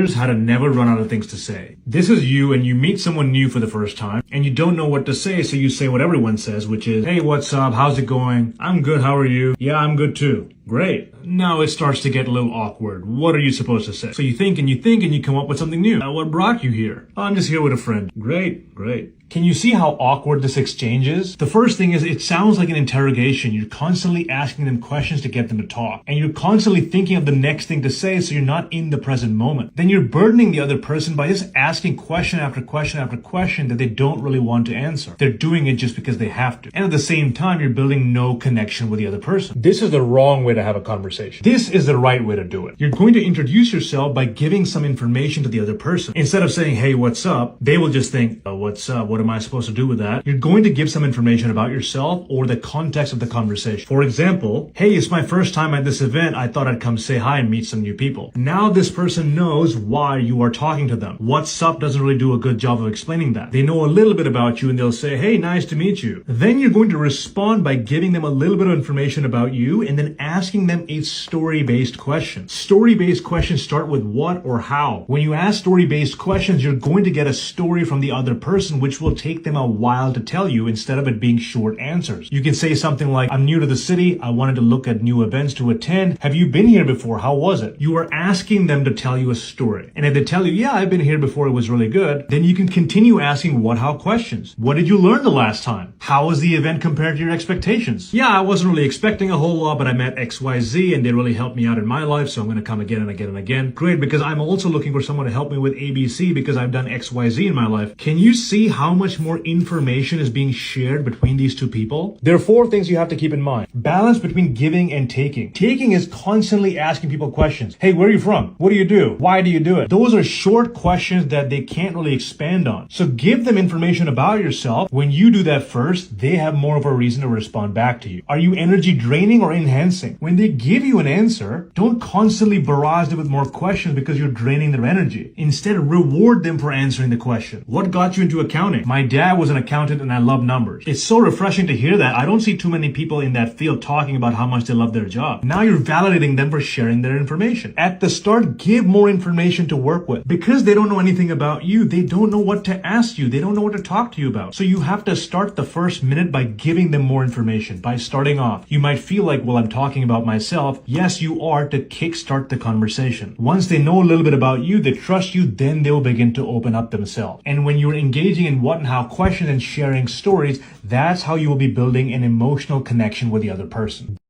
Here's how to never run out of things to say. This is you and you meet someone new for the first time and you don't know what to say, so you say what everyone says, which is, hey, what's up? How's it going? I'm good. How are you? Yeah, I'm good too. Great. Now it starts to get a little awkward. What are you supposed to say? So you think and you come up with something new. What brought you here? Oh, I'm just here with a friend. Great, great. Can you see how awkward this exchange is? The first thing is it sounds like an interrogation. You're constantly asking them questions to get them to talk. And you're constantly thinking of the next thing to say, so you're not in the present moment. Then you're burdening the other person by just asking question after question after question that they don't really want to answer. They're doing it just because they have to. And at the same time, you're building no connection with the other person. This is the wrong way to have a conversation. This is the right way to do it. You're going to introduce yourself by giving some information to the other person. Instead of saying, hey, what's up? They will just think, oh, what's up? What am I supposed to do with that? You're going to give some information about yourself or the context of the conversation. For example, hey, it's my first time at this event. I thought I'd come say hi and meet some new people. Now this person knows why you are talking to them. What's up doesn't really do a good job of explaining that. They know a little bit about you and they'll say, hey, nice to meet you. Then you're going to respond by giving them a little bit of information about you and then asking them a story-based question. Story-based questions start with what or how. When you ask story-based questions, you're going to get a story from the other person, which will take them a while to tell you instead of it being short answers. You can say something like, I'm new to the city. I wanted to look at new events to attend. Have you been here before? How was it? You are asking them to tell you a story. And if they tell you, yeah, I've been here before, it was really good, then you can continue asking what, how questions. What did you learn the last time? How was the event compared to your expectations? Yeah, I wasn't really expecting a whole lot, but I met XYZ and they really helped me out in my life, so I'm going to come again and again and again. Great, because I'm also looking for someone to help me with ABC because I've done XYZ in my life. Can you see how much more information is being shared between these two people? There are 4 things you have to keep in mind. Balance between giving and taking. Taking is constantly asking people questions. Hey, where are you from? What do you do? Why do you do it? Those are short questions that they can't really expand on. So give them information about yourself. When you do that first, they have more of a reason to respond back to you. Are you energy draining or enhancing? When they give you an answer, don't constantly barrage them with more questions because you're draining their energy. Instead, reward them for answering the question. What got you into accounting? My dad was an accountant and I love numbers. It's so refreshing to hear that. I don't see too many people in that field talking about how much they love their job. Now you're validating them for sharing their information. At the start, give more information to work with. Because they don't know anything about you, they don't know what to ask you. They don't know what to talk to you about. So you have to start the first minute by giving them more information. By starting off, you might feel like, well, I'm talking about myself. Yes, you are, to kickstart the conversation. Once they know a little bit about you, they trust you, then they'll begin to open up themselves. And when you're engaging in what and how questions and sharing stories, that's how you will be building an emotional connection with the other person.